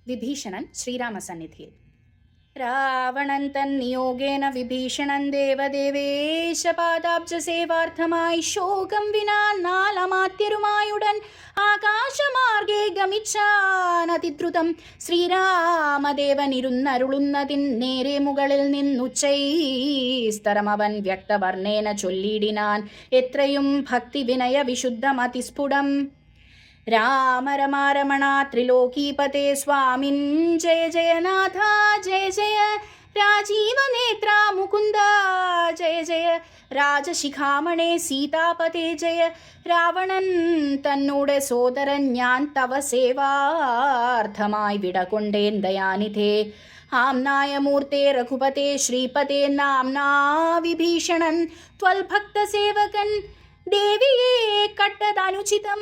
വിഭീഷണൻ ശ്രീരാമസന്നിധിയിൽ. രാവണൻ തൻ നിയോഗേന വിഭീഷണൻ ദേവദേവേശപാദാബ്ജസേവാർത്ഥമായി ശോകം വിനാ നാലമാത്യരുമായുടൻ ആകാശമാർഗേ ഗമിച്ചാനതിദ്രുതം. ശ്രീരാമദേവനിരുന്നരുളുന്നതിൻ നേരെ മുകളിൽ നിന്നുച്ചൈസ്തരം അവൻ വ്യക്തവർണ്ണേന ചൊല്ലിടിനാൻ എത്രയും ഭക്തി വിനയ വിശുദ്ധമതിസ്ഫുടം. രാമ രമാരമണ ത്രിലോകീപതേ സ്വാമിൻ ജയ ജയനാഥ ജയ ജയ രാജീവനേത്ര മുകുന്ദ ജയ ജയ രാജശിഖാമണേ സീതാപതേ ജയ. രാവണൻ തന്നോട് സോദരൻ ഞാൻ തവ സേവാർത്ഥമായി വിടകൊണ്ടേൻ ദയാനിധേ. ആംനായ മൂർത്തേ രഘുപതേ ശ്രീപതേ നാംനാ വിഭീഷണൻ ത്വൽഭക്തസേവകൻ. ദേവിയെ കട്ടതനുചിതം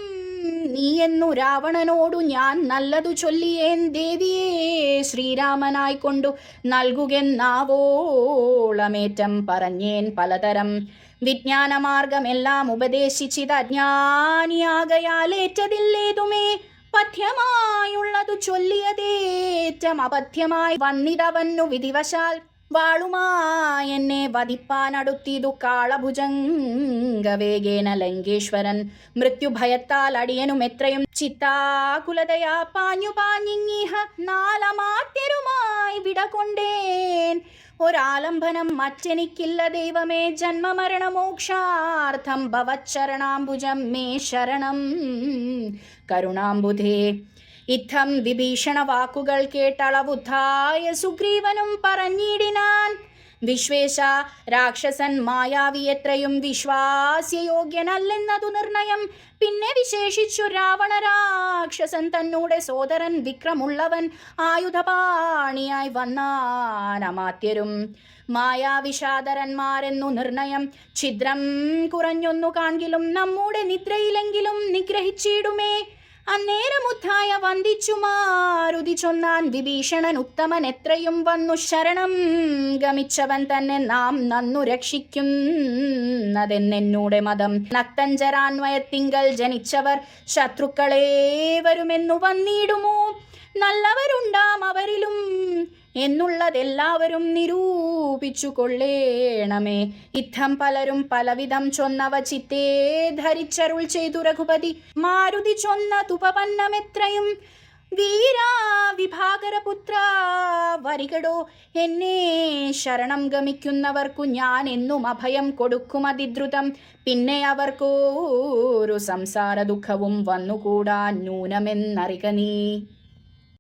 നീ എന്നു രാവണനോടു ഞാൻ നല്ലതു ചൊല്ലിയേൻ. ദേവിയെ ശ്രീരാമനായിക്കൊണ്ടു നൽകുകെന്നാവോളമേറ്റം പറഞ്ഞേൻ പലതരം. വിജ്ഞാനമാർഗമെല്ലാം ഉപദേശിച്ചിത് അജ്ഞാനിയാകയാലേറ്റതില്ലേതുമേ. പഥ്യമായുള്ളതു ചൊല്ലിയതേറ്റം അപഥ്യമായി വന്നിതവന്നു വിധിവശാൽ. വാളുമായെന്നെ വധിപ്പാനടുത്തിതു കാളഭുജംഗവേഗേന ലങ്കേശ്വരൻ. മൃത്യുഭയത്താൽ അടിയനും എത്രയും ചിത്താകുലതയാ പാഞ്ഞു പാഞ്ഞിങ്ങിഹ നാലമാത്യരുമായി വിടകൊണ്ടേൻ. ഒരാലംബനം മറ്റെനിക്കില്ല ദൈവമേ. ജന്മമരണമോക്ഷാർത്ഥം ഭവച്ചരണാംബുജം മേ ശരണം കരുണാംബുധേ. ഇത്തം വിഭീഷണ വാക്കുകൾ കേട്ടളവുദ്ധായ സുഗ്രീവനും പറഞ്ഞിടിനാൻ. വിശ്വേശ രാക്ഷസൻ മായാവി എത്രയും വിശ്വാസ്യയോഗ്യനല്ലെന്നതു നിർണയം. പിന്നെ വിശേഷിച്ചു രാവണ രാക്ഷസൻ തന്നൂടെ സോദരൻ വിക്രമുള്ളവൻ ആയുധപാണിയായി വന്നാനമാത്യരും മായാവിഷാദരന്മാരെന്നു നിർണയം. ഛിദ്രം കുറഞ്ഞൊന്നു കാൺകിലും നമ്മുടെ നിദ്രയിലെങ്കിലും നിഗ്രഹിച്ചിടുമേ. അന്നേരമുദ്ധായ വന്ദിച്ചു മാരുതി ചൊന്നാൻ വിഭീഷണൻ ഉത്തമൻ എത്രയും വന്നു ശരണം ഗമിച്ചവൻ തന്നെ നാം നന്നു രക്ഷിക്കുന്നതെന്നൂടെ മതം. നക്തഞ്ചരാന്വയത്തിങ്കൽ ജനിച്ചവർ ശത്രുക്കളേവരുമെന്നു വന്നിടുമോ. നല്ലവരുണ്ടാം അവരിലും എന്നുള്ളതെല്ലാവരും നിരൂപിച്ചു കൊള്ളേണമേ. ഇത്തം പലരും പലവിധം ചൊന്നവ ചിത്തേ ധരിച്ചരുൾ ചെയ്തു രഘുപതി. മാരുതി ചൊന്ന തുപപന്നമെത്രയും വീരാ വിഭാകരപുത്ര വരികടോ. എന്നെ ശരണം ഗമിക്കുന്നവർക്കു ഞാൻ എന്നും അഭയം കൊടുക്കും അതിദ്രുതം. പിന്നെ അവർക്കോരു സംസാര ദുഃഖവും വന്നുകൂടാ നൂനമെന്നറിക നീ.